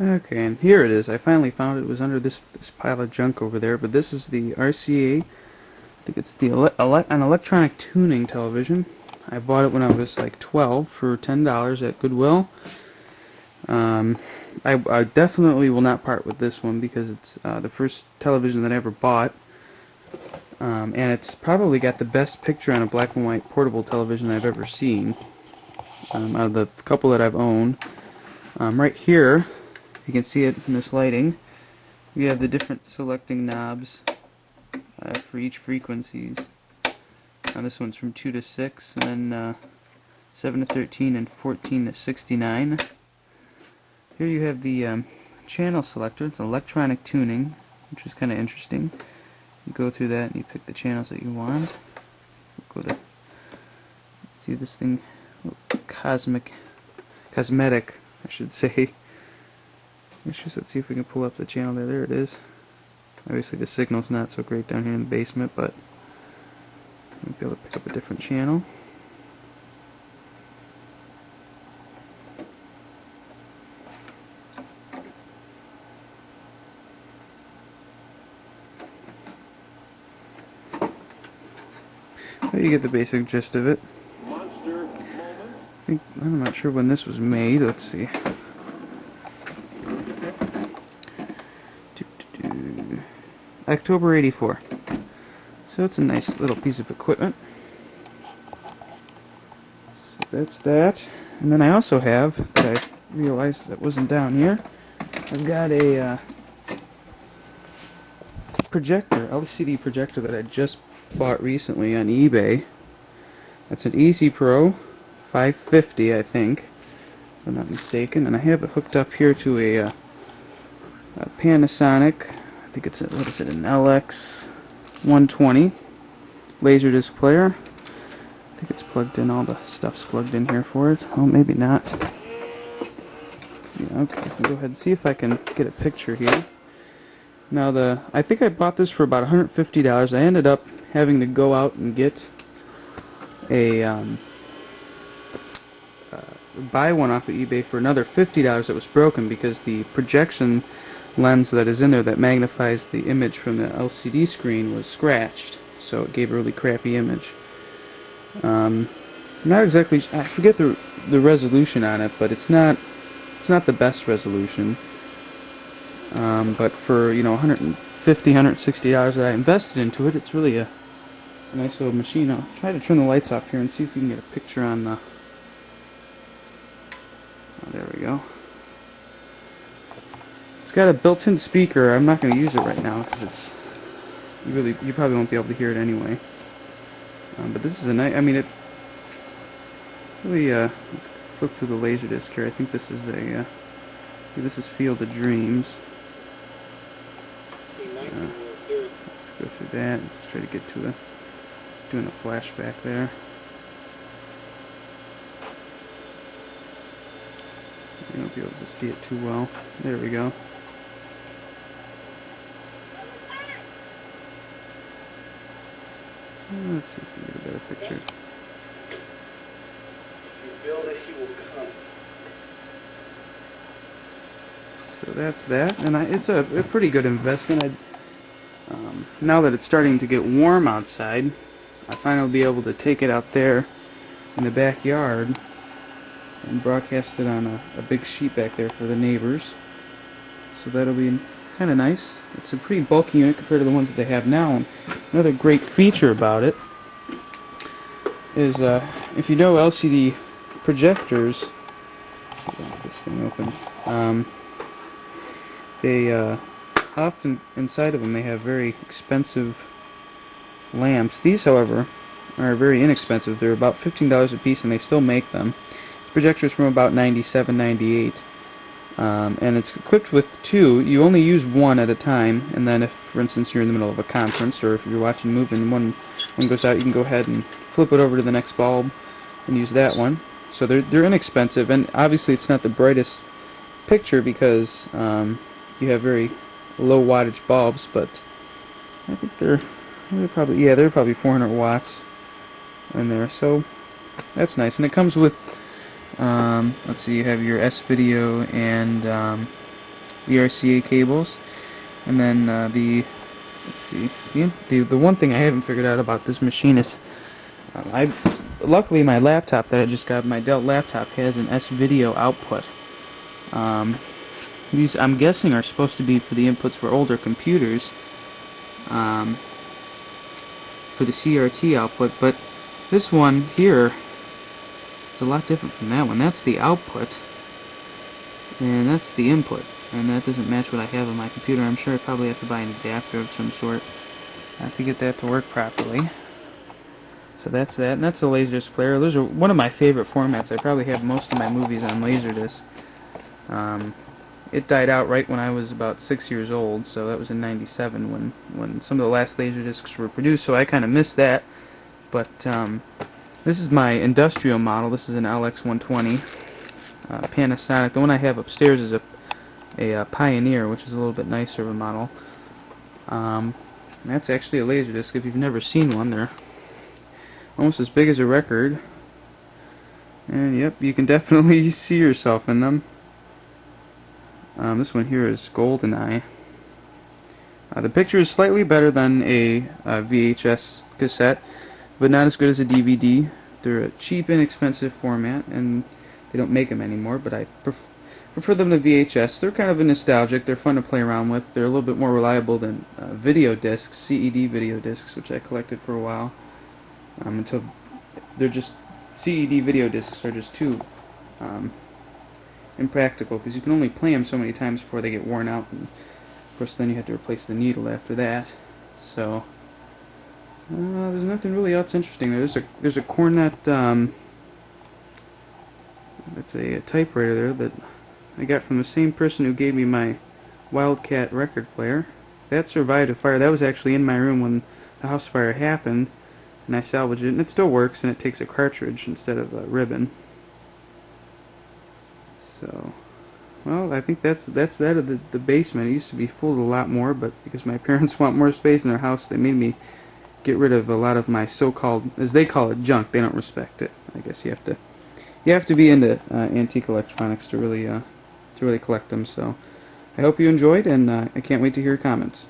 Okay, and here it is. I finally found it. It was under this pile of junk over there, but this is the RCA. I think it's the an electronic tuning television. I bought it when I was like 12 for $10 at Goodwill. I definitely will not part with this one because it's the first television that I ever bought. And it's probably got the best picture on a black and white portable television I've ever seen. Out of the couple that I've owned. Right here, you can see it in this lighting. We have the different selecting knobs for each frequencies. This one's from 2 to 6, and then 7 to 13, and 14 to 69. Here you have the channel selector. It's electronic tuning, which is kind of interesting. You go through that and you pick the channels that you want. Go to see this thing, cosmetic, I should say. Let's see if we can pull up the channel there. There it is. Obviously the signal's not so great down here in the basement, but we'll be able to pick up a different channel. Well, you get the basic gist of it. I'm not sure when this was made. Let's see. October '84. So it's a nice little piece of equipment. So that's that. And then I also have, that I realized that wasn't down here, I've got a projector, LCD projector that I just bought recently on eBay. That's an Easy Pro 550, I think, if I'm not mistaken. And I have it hooked up here to a Panasonic, I think it's what is it, an LX 120 Laserdisc player. I think it's plugged in, all the stuff's plugged in here for it. Oh, maybe not. Yeah, okay, I'll go ahead and see if I can get a picture here. Now I think I bought this for about $150. I ended up having to go out and get a buy one off of eBay for another $50 that was broken because the projection lens that is in there that magnifies the image from the LCD screen was scratched, so it gave a really crappy image. Not exactly, I forget the resolution on it, but it's not the best resolution. But for $150, $160 that I invested into it, it's really a nice little machine. I'll try to turn the lights off here and see if we can get a picture on the. Oh, there we go. It's got a built-in speaker. I'm not going to use it right now because you probably won't be able to hear it anyway. But this is a nice. I mean, it really. Let's flip through the Laserdisc here. I think this is this is Field of Dreams. Let's go through that. Let's try to get to doing a flashback there. You won't be able to see it too well. There we go. Let's see if we can get a better picture. You build it, he will come. So that's that, and it's a pretty good investment. Now that it's starting to get warm outside, I finally will be able to take it out there in the backyard and broadcast it on a big sheet back there for the neighbors. So that'll be kind of nice. It's a pretty bulky unit compared to the ones that they have now. And another great feature about it is if you know LCD projectors, let's see if I can get this thing open. They often inside of them they have very expensive lamps. These, however, are very inexpensive. They're about $15 a piece, and they still make them. This projector's from about '97, '98, and it's equipped with two. You only use one at a time, and then if, for instance, you're in the middle of a conference or if you're watching a movie and one goes out, you can go ahead and flip it over to the next bulb and use that one. So they're inexpensive, and obviously it's not the brightest picture because you have very low wattage bulbs, but I think they're probably 400 watts in there, so that's nice. And it comes with let's see, you have your S-video and the RCA cables, and then the one thing I haven't figured out about this machine is luckily my laptop that I just got, my Dell laptop, has an S-video output. These, I'm guessing, are supposed to be for the inputs for older computers, for the CRT output, but this one here is a lot different from that one. That's the output, and that's the input, and that doesn't match what I have on my computer. I'm sure I probably have to buy an adapter of some sort. I have to get that to work properly. So that's that, and that's a Laserdisc player. Those are one of my favorite formats. I probably have most of my movies on Laserdisc. It died out right when I was about 6 years old, so that was in '97 when some of the last Laserdiscs were produced, so I kind of missed that. But this is my industrial model. This is an LX120 Panasonic. The one I have upstairs is a Pioneer, which is a little bit nicer of a model. That's actually a Laserdisc. If you've never seen one, they're almost as big as a record. And yep, you can definitely see yourself in them. This one here is GoldenEye. The picture is slightly better than a VHS cassette, but not as good as a DVD. They're a cheap, inexpensive format, and they don't make them anymore, but I prefer them to VHS. They're kind of nostalgic. They're fun to play around with. They're a little bit more reliable than video discs, CED video discs, which I collected for a while. Until they're just, CED video discs are just too impractical, because you can only play them so many times before they get worn out, and of course then you have to replace the needle after that. So there's nothing really else interesting there. There's a Cornet, that's a typewriter there that I got from the same person who gave me my Wildcat record player. That survived a fire. That was actually in my room when the house fire happened, and I salvaged it, and it still works, and it takes a cartridge instead of a ribbon. So, well, I think that's that of the basement. It used to be full a lot more, but because my parents want more space in their house, they made me get rid of a lot of my so-called, as they call it, junk. They don't respect it. I guess you have to be into antique electronics to really collect them. So, I hope you enjoyed, and I can't wait to hear your comments.